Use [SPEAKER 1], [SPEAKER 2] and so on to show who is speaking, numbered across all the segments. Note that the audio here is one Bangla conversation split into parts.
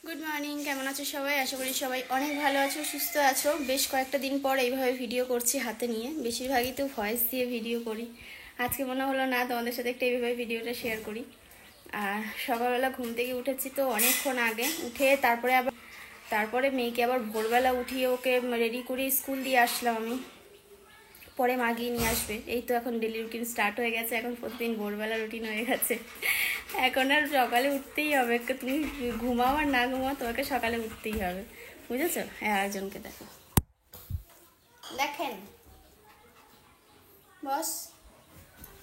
[SPEAKER 1] গুড মর্নিং, কেমন আছো সবাই? আশা করি সবাই অনেক ভালো আছো, সুস্থ আছো। বেশ কয়েকটা দিন পর এইভাবে ভিডিও করছি হাতে নিয়ে। বেশিরভাগই তো ভয়েস দিয়ে ভিডিও করি। আজকে মনে হলো না তোমাদের সাথে একটা এইভাবে ভিডিওটা শেয়ার করি। আর সকালবেলা ঘুম থেকে উঠেছি তো অনেকক্ষণ আগে, উঠে তারপরে মেয়েকে আবার ভোরবেলা উঠিয়ে ওকে রেডি করে স্কুল দিয়ে আসলাম আমি। পরে মা গিয়ে নিয়ে আসবে। এই তো এখন ডেলি রুটিন স্টার্ট হয়ে গেছে, এখন প্রতিদিন ভোরবেলা রুটিন হয়ে গেছে। এখন আর সকালে উঠতেই হবে, তুমি ঘুমাও আর না ঘুমাও তোমাকে সকালে উঠতেই হবে, বুঝেছো? হ্যাঁ, আরেকজনকে দেখো, দেখেন বস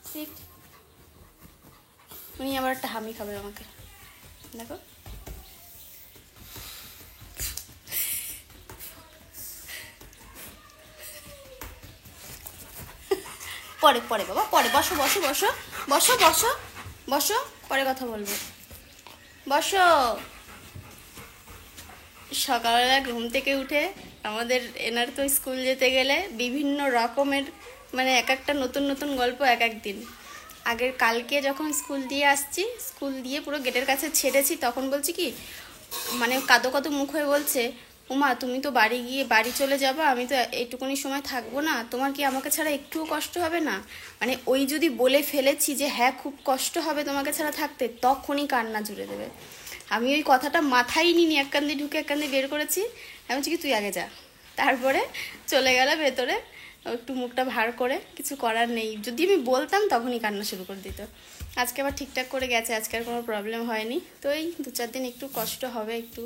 [SPEAKER 1] সিট। উনি আবার একটা হামি খাবে আমাকে, দেখো। পরে পরে বাবা, পরে বসো বসো বসো বসো বসো বসো, পরে কথা বলবো, বসো। সকালবেলা ঘুম থেকে উঠে আমাদের এনার তো স্কুল যেতে গেলে বিভিন্ন রকমের মানে এক একটা নতুন নতুন গল্প এক এক দিন। আগের কালকে যখন স্কুল দিয়ে আসছি, স্কুল দিয়ে পুরো গেটের কাছে ছেড়েছি, তখন বলছি কি মানে কাঁদো কাঁদো মুখ হয়ে বলছে, উমা তুমি তো বাড়ি চলে যাবো, আমি তো এইটুকুনি সময় থাকবো না, তোমার কি আমাকে ছাড়া একটুও কষ্ট হবে না? মানে ওই যদি বলে ফেলেছি যে হ্যাঁ খুব কষ্ট হবে তোমাকে ছাড়া থাকতে, তখনই কান্না জুড়ে দেবে। আমি ওই কথাটা মাথায় নিইনি, এক কান দিয়ে ঢুকে এক কান দিয়ে বের করেছি। আমি বলছি কি তুই আগে যা, তারপরে চলে গেল ভেতরে একটু মুখটা ভার করে। কিছু করার নেই, যদি আমি বলতাম তখনই কান্না শুরু করে দিত। আজকে আবার ঠিকঠাক করে গেছে, আজকে আর কোনো প্রবলেম হয়নি। তো এই 2-4 দিন একটু কষ্ট হবে একটু,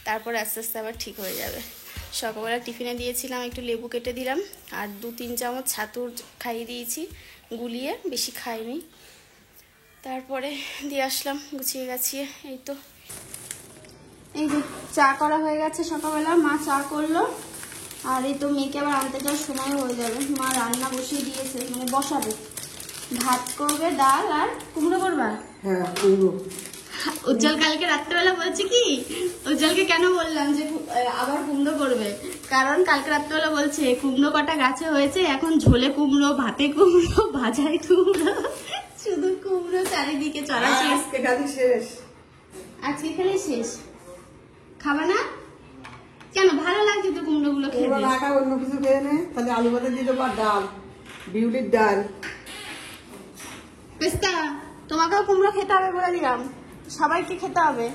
[SPEAKER 1] তারপরে আস্তে আস্তে আবার ঠিক হয়ে যাবে। সকালবেলা টিফিনে দিয়েছিলাম একটু লেবু কেটে দিলাম, আর 2-3 চামচ ছাতুর খাইয়ে দিয়েছি গুলিয়ে, বেশি খাইনি। তারপরে দিয়ে আসলাম গুছিয়ে গাছিয়ে। এই তো এই যে চা করা হয়ে গেছে সকালবেলা, মা চা করলো। আর এই তো মেয়েকে আবার আনতে যাওয়ার সময় হয়ে যাবে, মা রান্না বসিয়ে দিয়েছে, মানে বসাবে। ভাত করবে, ডাল আর কুমড়ো করবা।
[SPEAKER 2] হ্যাঁ, কুমড়ো।
[SPEAKER 1] উজ্জ্বল কালকে রাত্রেবেলা বলছি কি, উজ্জ্বলকে কেন বললাম যে আবার কুমড়ো করবে, কারণ কালকে রাত্রেবেলা বলছে কুমড়ো কটা গাছে হয়েছে, এখন ঝোলে কুমড়ো, ভাতে কুমড়ো, ভাজায় কুমড়ো, শুধু কুমড়ো চারিদিকে চড়া শেষ। আজকে খালি শেষ। খাবা না কেন? ভালো লাগছে তো কুমড়ো গুলো খেতে।
[SPEAKER 2] অন্য কিছু খেয়ে নে, তাহলে আলু ভাতে দিয়ে দেবো, ডাল, বিউলির ডাল।
[SPEAKER 1] পেস্তা, তোমাকেও কুমড়ো খেতে হবে বলে দিলাম, সবাইকে খেতে হবে।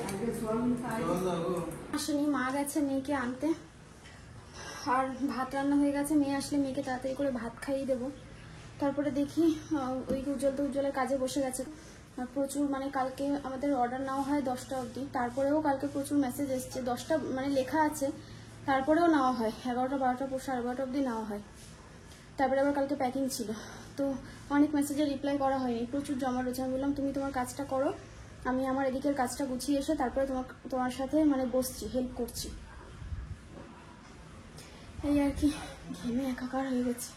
[SPEAKER 1] আসেনি, মা গেছে মেয়েকে আনতে, আর ভাত রান্না হয়ে গেছে। মেয়ে আসলে মেয়েকে তাড়াতাড়ি করে ভাত খাইয়ে দেবো। তারপরে দেখি ওই উজ্জ্বলের কাজে বসে গেছে। প্রচুর মানে কালকে আমাদের অর্ডার নেওয়া হয় 10টা অবধি, তারপরেও কালকে প্রচুর মেসেজ এসছে, 10টা মানে লেখা আছে, তারপরেও নেওয়া হয় 11টা 12টা 12:30 অবধি নেওয়া হয়। তারপরে আবার কালকে প্যাকিং ছিল, তো অনেক মেসেজে রিপ্লাই করা হয়নি, প্রচুর জমা রয়েছে। আমি বললাম তুমি তোমার কাজটা করো, আমি আমার এদিকের কাজটা গুছিয়ে এসে তারপরে তোমার সাথে মানে বসছি, হেল্প করছি। এই আর কি, ঘেমে একাকার হয়ে গেছে।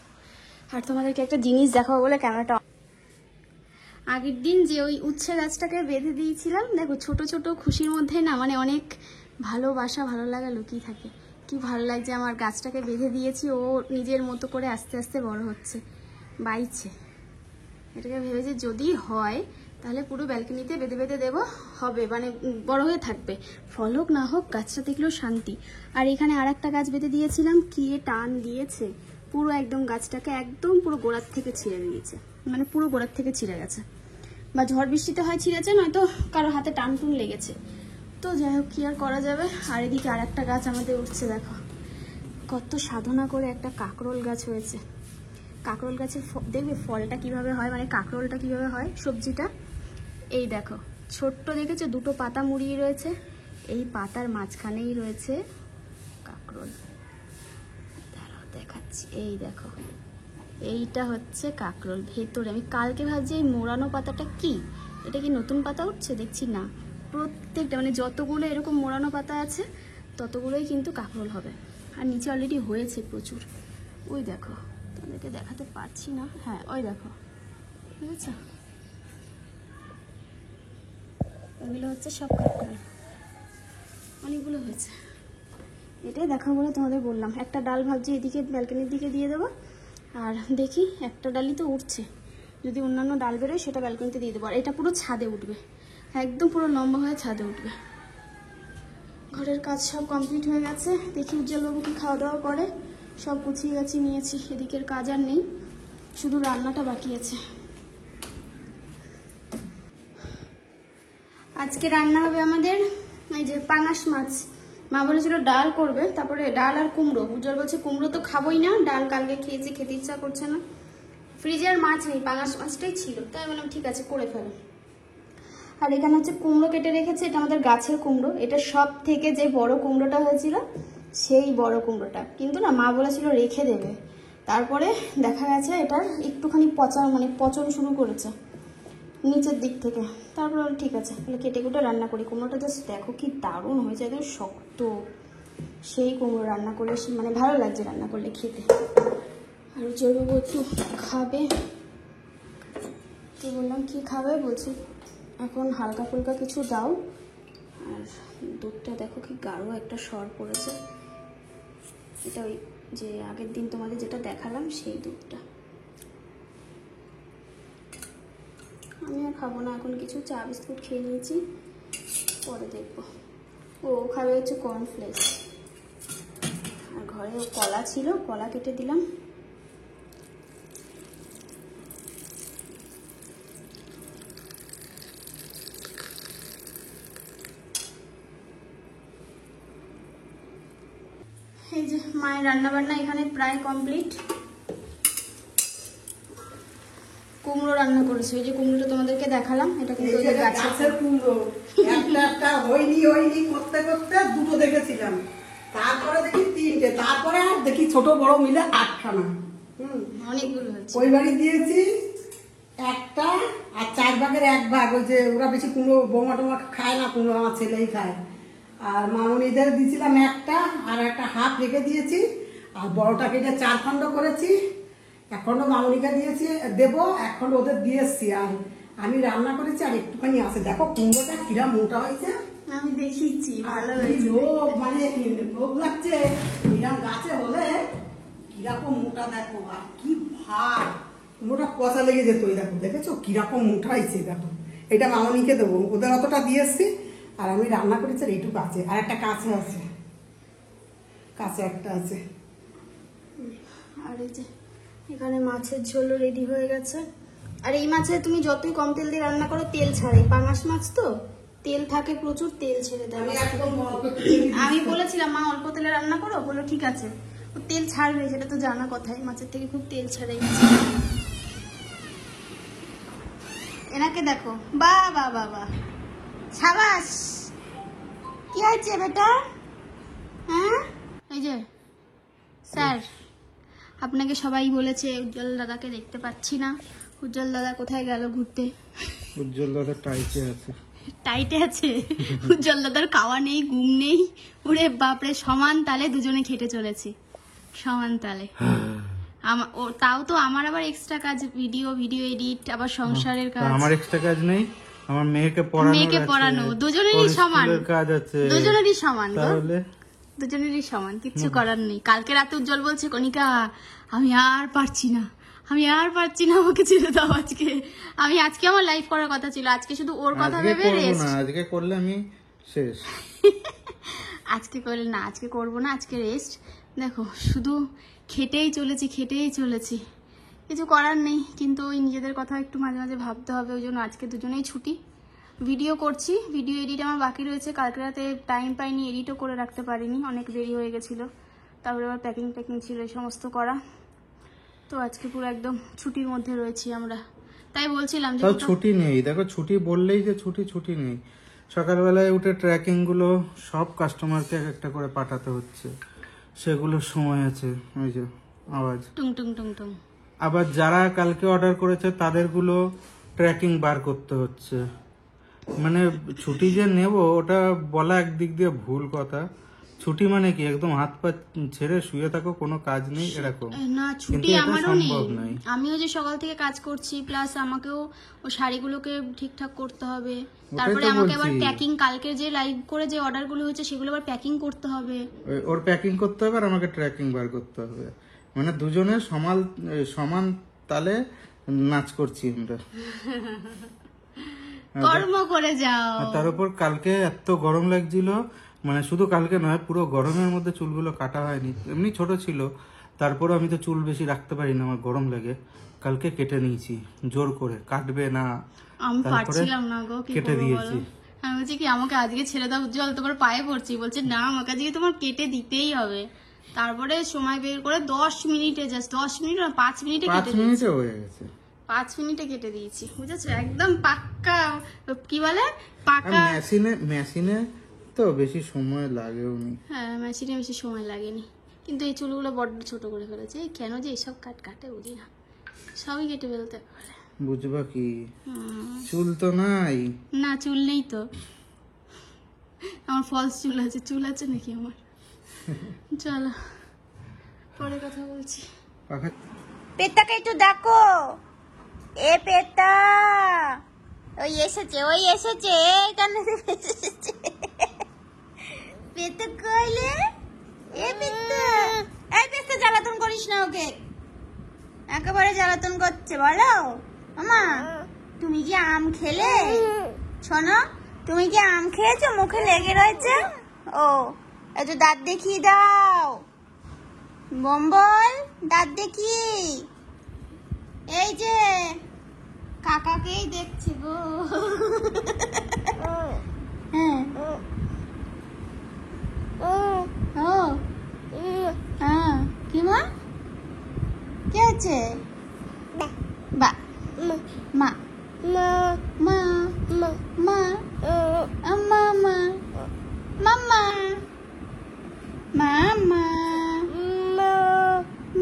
[SPEAKER 1] আর তোমাদেরকে একটা জিনিস দেখাবো বলে ক্যামেরাটা, আগের দিন যে ওই উচ্ছে গাছটাকে বেঁধে দিয়েছিলাম, দেখো ছোট ছোট খুশির মধ্যে না মানে অনেক ভালোবাসা ভালো লাগা লুকিয়ে থাকে। কি ভালো লাগছে, আমার গাছটাকে বেঁধে দিয়েছি, ও নিজের মতো করে আস্তে আস্তে বড় হচ্ছে, বাইছে। এটাকে ভেবেছি যদি হয় তাহলে পুরো ব্যালকনিতে বেঁধে বেঁধে দেবো, হবে মানে বড় হয়ে থাকবে। ফল হোক না হোক গাছটা দেখলেও শান্তি। আর এখানে আর একটা গাছ বেঁধে দিয়েছিলাম, কি টান দিয়েছে, পুরো একদম গাছটাকে একদম পুরো গোড়ার থেকে ছিঁড়ে দিয়েছে, মানে পুরো গোড়ার থেকে ছিঁড়ে গেছে, বা ঝড় বৃষ্টিতে হয় ছিঁড়েছে, নয়তো কারো হাতে টান টুন লেগেছে। তো যাই হোক, কি আর করা যাবে। আর এদিকে আর একটা গাছ আমাদের উঠছে, দেখো কত সাধনা করে একটা কাঁকরোল গাছ হয়েছে। কাঁকরোল গাছের দেখবে ফলটা কিভাবে হয়, মানে কাঁকরোলটা কিভাবে হয় সবজিটা। এই দেখো ছোট্ট দেখেছো, 2টো পাতা মুড়িয়ে রয়েছে, এই পাতার মাঝখানেই রয়েছে কাঁকরোল। দাঁড়াও দেখাচ্ছি, এই দেখো এইটা হচ্ছে কাঁকরোল ভেতরে। আমি কালকে ভাবছি এই মোড়ানো পাতাটা কি, এটা কি নতুন পাতা উঠছে, দেখছি না। প্রত্যেকটা মানে যতগুলো এরকম মোড়ানো পাতা আছে ততগুলোই কিন্তু কাঁকরোল হবে। আর নিচে অলরেডি হয়েছে প্রচুর, ওই দেখো, তোমাদেরকে দেখাতে পারছি না, হ্যাঁ ওই দেখো, বুঝেছো, ওগুলো হচ্ছে সব কাঁকরোল, অনেকগুলো হয়েছে। এটাই দেখা বলে তোমাদের বললাম। একটা ডাল ভাবছি এদিকে ব্যালকনির দিকে দিয়ে দেবো, আর দেখি একটা ডালই তো উঠছে, যদি অন্যান্য ডাল বেরোয় সেটা ব্যালকনিতে দিয়ে দেবো। আর এটা পুরো ছাদে উঠবে, একদম পুরো লম্বা হয়ে ছাদে উঠবে। ঘর ঘরের কাজ সব কমপ্লিট হয়ে গেছে। দেখি উজ্জ্বলবাবু কি খাওয়া দাওয়া করে। সব গুছিয়ে গেছি নিয়েছি, এদিকের কাজ আর নেই, শুধু রান্নাটা বাকি আছে। আজকে রান্না হবে আমাদের এই যে পাঙাশ মাছ। মা বলেছিল ডাল করবে, তারপরে ডাল আর কুমড়ো। উজ্জ্বল বলছে কুমড়ো তো খাবোই না, ডাল কালকে খেয়েছি, খেতে ইচ্ছা করছে না। ফ্রিজে আর মাছ নেই, পাঙাশ মাছটাই ছিল, তাই বললাম ঠিক আছে করে ফেলো। আর এখানে হচ্ছে কুমড়ো কেটে রেখেছে, এটা আমাদের গাছের কুমড়ো। এটা সব থেকে যে বড় কুমড়োটা হয়েছিল সেই বড় কুমড়োটা, কিন্তু না মা বলেছিল রেখে দেবে, তারপরে দেখা গেছে এটার একটুখানি পচন শুরু করেছে নিচের দিক থেকে। তারপর ঠিক আছে তাহলে কেটে কুটে রান্না করি। কুমড়োটা জাস্ট দেখো কি দারুণ হয়েছে, একদম শক্ত। সেই কুমড়ো রান্না করলে মানে ভালো লাগছে রান্না করলে খেতে। আর উজ্জ্বলবাবু একটু খাবে, তো বললাম কি খাবে, বলছি এখন হালকা ফুলকা কিছু দাও। আর দুধটা দেখো কি গাঢ় একটা সর পড়েছে, এটা ওই যে আগের দিন তোমাদের যেটা দেখালাম সেই দুধটা। আমি আর খাবো না এখন কিছু, চা বিস্কুট খেয়ে নিয়েছি, পরে দেখবো। ও খাবে হচ্ছে কর্নফ্লেক্স। আর ঘরে কলা ছিল, কলা কেটে দিলাম। এই যে মায়ের রান্না বান্না এখানে প্রায় কমপ্লিট। কুমড়ো রান্না করেছে, ওই যে কুমড়োটা তোমাদেরকে দেখালাম, এটা কিন্তু ওই যে
[SPEAKER 2] গাছের কুমড়ো। একটা হয়নি করতে করতে দুটো দেখেছিলাম, তারপরে দেখি তিনটে, তারপরে আর দেখি ছোট বড় মিলে 8খানা।
[SPEAKER 1] অনেকগুলো হয়েছে।
[SPEAKER 2] ওই বাড়ি দিয়েছি একটা, আর 4 ভাগের 1 ভাগ। ওই যে ওরা বেশি কুমড়ো বৌমা টোমা খায় না, কুমড়ো আমার ছেলেই খায়। আর মামনিদের দিয়েছিলাম একটা, আর একটা হাফ রেখে দিয়েছি। আর বড়টা কেটে 4 খণ্ড করেছি, 1 খণ্ড মামনিকে দিয়েছি, দেবো 1 খণ্ড ওদের দিয়েছি। আর আমি রান্না করেছি আর একটুখানি আছে। দেখো কুমড়োটা কিরা মোটা হয়েছে,
[SPEAKER 1] আমি দেখিছি ভালো
[SPEAKER 2] আর
[SPEAKER 1] হয়েছে।
[SPEAKER 2] লোক মানে লোক লাগছে এরকম গাছে হলে কিরকম মোটা। দেখো আর কি ভার, কুমড়োটা পচা লেগে যেত। ওই দেখো, দেখেছো কিরকম মোটা হয়েছে। দেখো এটা মামনিকে দেবো, ওদের অতটা দিয়ে এসছি। আর আমি রান্না করেছি আর এইটুকু আছে, আর একটা কাছে আছে, কাছে একটা আছে।
[SPEAKER 1] আর এই যে এখানে মাছের ঝোলও রেডি হয়ে গেছে। আর এই মাছে তুমি যতই কম তেল দিয়ে রান্না করো তেল ছাড়ে, পাঙাশ মাছ তো তেল থাকে প্রচুর, তেল ছেড়ে দেয়।
[SPEAKER 2] আমি একদম অল্প তেল দিই।
[SPEAKER 1] আমি বলেছিলাম মা অল্প তেলে রান্না করো, বললো ঠিক আছে। ও তেল ছাড়বে সেটা তো জানা কথাই, মাছের থেকে খুব তেল ছাড়ে। এনাকে দেখো, বা বা বা বা, সাবাস। কি হয়েছে বেটা? হ্যাঁ এই যে স্যার, আপনাকে সবাই বলেছে উজ্জ্বল দাদাকে দেখতে পাচ্ছি না। উজ্জ্বল দাদা কোথায় গেল ঘুরতে?
[SPEAKER 3] উজ্জ্বল দাদা টাইটে আছে।
[SPEAKER 1] টাইটে আছে? উজ্জ্বল দাদার খাওয়া নেই, ঘুম নেই, ওরে বাপরে, সমান তালে দুজনে খেটে চলেছে, সমান তালে। তাও তো আমার আবার এক্সট্রা কাজ, ভিডিও এডিট, আবার সংসারের কাজ।
[SPEAKER 3] আমার এক্সট্রা কাজ নেই, আমার মেয়েকে
[SPEAKER 1] পড়ানো, দুজনেরই সমান
[SPEAKER 3] কাজ আছে,
[SPEAKER 1] দুজনেরই সমান গো।
[SPEAKER 3] তাহলে
[SPEAKER 1] দুজনেরই সমান, কিচ্ছু করার নেই। কালকে রাতে উজ্জ্বল বলছে কণিকা আমি আর পারছি না, আমাকে ছেড়ে দাও আজকে। আজকে আমার লাইভ করার কথা ছিল, আজকে শুধু ওর কথা ভেবে রেস্ট।
[SPEAKER 3] আজকে করলে আমি শেষ।
[SPEAKER 1] আজকে করলে না, আজকে করবো না, আজকে রেস্ট। দেখো শুধু খেটেই চলেছি, কিছু করার নেই। কিন্তু ওই নিজেদের কথা একটু মাঝে মাঝে ভাবতে হবে, ওই জন্য আজকে দুজনেই ছুটি। ভিডিও করছি, ভিডিও এডিট আমার বাকি রয়েছে। কালকে রাতে টাইম পাইনি, এডিটও করে রাখতে পারিনি, অনেক দেরি হয়ে গেছিলো। তারপরে আবার প্যাকিং ছিল এই সমস্ত করা। তো আজকে পুরো একদম ছুটির মধ্যে রয়েছি আমরা, তাই বলছিলাম যে
[SPEAKER 3] ছুটি নেই। দেখো ছুটি বললেই যে ছুটি নেই। সকালবেলায় উঠে ট্র্যাকিং গুলো সব কাস্টমারকে একটা করে পাঠাতে হচ্ছে, সেগুলো সময় আছে। ওই যে আওয়াজ
[SPEAKER 1] টুং টুং টুং টুং।
[SPEAKER 3] আবার যারা কালকে অর্ডার করেছে তাদেরগুলো ট্র্যাকিং বার করতে হচ্ছে। মানে ছুটি যে নেব ওটা বলা একদিক দিয়ে ভুল কথা। ছুটি মানে কি একদম হাত পা ছেড়ে শুয়ে থাকো, কোনো কাজ নেই এরকম
[SPEAKER 1] না, ছুটি আমারও নেই। আমিও যে সকাল থেকে কাজ করছি, প্লাস আমাকেও ও শাড়িগুলোকে ঠিকঠাক করতে হবে। তারপরে আমাকে আবার প্যাকিং, কালকে যে লাইভ করে যে অর্ডারগুলো হয়েছে সেগুলো আবার প্যাকিং করতে হবে।
[SPEAKER 3] ওর প্যাকিং করতে হবে আর আমাকে ট্র্যাকিং বার করতে হবে। মানে দুজনে সমান তালে নাচ করছি আমরা।
[SPEAKER 1] কর্ম করে যাও।
[SPEAKER 3] তার উপর কালকে এত গরম লাগছিল, মানে শুধু কালকে নয়, পুরো গরমের মধ্যে চুলগুলো কাটা হয়নি। এমনি ছোট ছিল, তারপরে আমি তো চুল বেশি রাখতে পারি না, আমার গরম লাগে। কালকে কেটে নিয়েছি জোর করে, কাটবে না
[SPEAKER 1] আমি
[SPEAKER 3] তারপরে
[SPEAKER 1] পারছিলাম না গো, কি
[SPEAKER 3] কেটে
[SPEAKER 1] করবো
[SPEAKER 3] দিয়েছি।
[SPEAKER 1] বলো? আমি বলছি কি আমাকে আজকে ছেড়ে দাও উজ্জ্বল, তোমার পায়ে পড়ছি। বলছে না আমাকে আজকে তোমার কেটে দিতেই হবে। তারপরে সময় বের করে 10 মিনিটে, জাস্ট 10 মিনিট না 5 মিনিটে
[SPEAKER 3] 5
[SPEAKER 1] কেটে দিয়েছি।
[SPEAKER 3] মিনিটে হয়ে গেছে।
[SPEAKER 1] 5 মিনিটে কেটে দিয়েছি, বুঝেছো? একদম পাক্কা, কি বলে
[SPEAKER 3] আর
[SPEAKER 1] পাকা।
[SPEAKER 3] মেশিনে তো বেশি সময় লাগেও নি।
[SPEAKER 1] হ্যাঁ, মেশিনে বেশি সময় লাগেনি, কিন্তু এই চুলগুলো বড্ড ছোট করে ফেলেছে। এই কেন যে এসব কাটে বুঝি না, সবই কেটে ফেলতে পারে।
[SPEAKER 3] বুঝবা কি, চুল তো নাই।
[SPEAKER 1] না, চুল নেই তো, আমার ফলস চুল আছে। চুল আছে নাকি আমার? চলো পরে কথা বলছি।
[SPEAKER 3] পাখা
[SPEAKER 1] পেতাকে একটু ডাকো। এ পেতা, ওই এসেছে এইখানে এসেছে। পেতা কইলে, এ পেতা, এই পেতা জ্বালাতন করিস না ওকে, একেবারে জ্বালাতন করছে। বলো মামা, তুমি কি আম খেলে? শোনো, তুমি কি আম খেয়েছো? মুখে লেগে রয়েছে। ও, একটু দাঁত দেখিয়ে দাও। বম্বল, দাঁত দেখি। এই যে কাকাকেই দেখছি গো। হ্যাঁ, ও হ্যাঁ, কি মা, কি আছে? বা মা মা মা মা মামা মামা মামা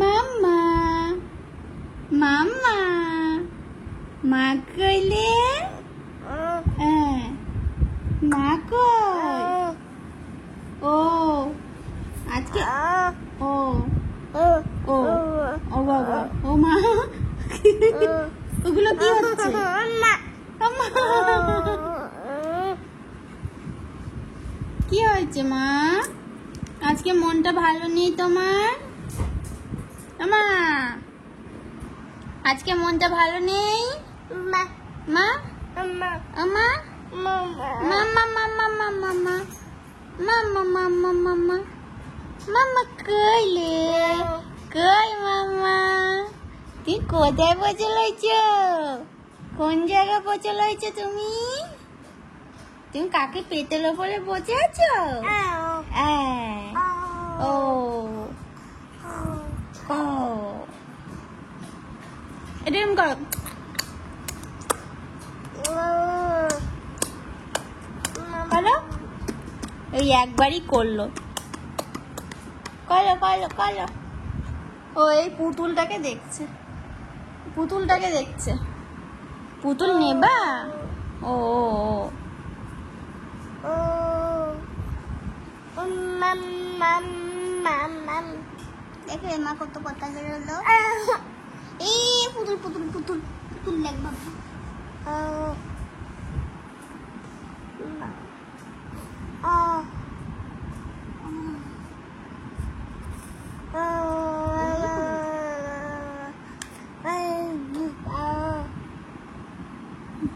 [SPEAKER 1] মামা মামা মা কইলে, মা কই? ও আজকে ও ও ও বাবা, ও মা, ওগুলো কি হচ্ছে? কি হয়েছে মা? আজকে মনটা ভালো নেই তোমার? মা আজকে মনটা ভালো নেই? মা মা মা মামা মামা মামা মামা মামা মামা মামা কইলে, কই মামা? তুই কোথায় বসে লইছ? কোন জায়গা বসে লইছ তুমি? তুমি কাকে পেটের ওপরে বসে আছো? ও ও, এটা এরকম করো। করো, ওই একবারই করলো। করো করো করো। ও এই পুতুলটাকে দেখছে, পুতুলটাকে দেখছে। পুতুল নেবা? ও দেখে মা কত কথা বেরোলো। এই পুতুল পুতুল পুতুল পুতুল দেখবা।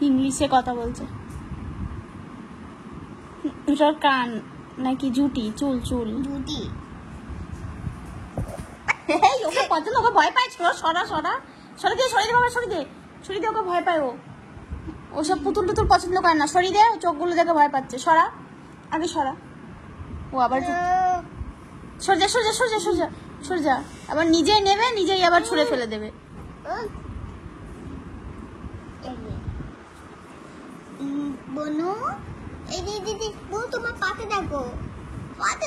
[SPEAKER 1] ইংলিশে কথা বলছে। এটার কান নাকি জুটি? চুল চুল জুটি। ওকে পছন্দ, ওকে ভয় পায়। সরা সরা সরে দিয়ে, সরে দে বাবা, সরে দে, সরে দে, ওকে ভয় পায়। ও সব পুতুল টুতুল পছন্দ করে না। সরি দে, চোখগুলো দেখে ভয় পাচ্ছে। সরা, আগে সরা। ও আবার সরে যা সরে যা সরে যা সরে যা সরে যা। আবার নিজেই নেবে, নিজেই আবার ছুঁড়ে ফেলে দেবে। বনু, এই দিদি তোমার পাতে দেখো, পাতে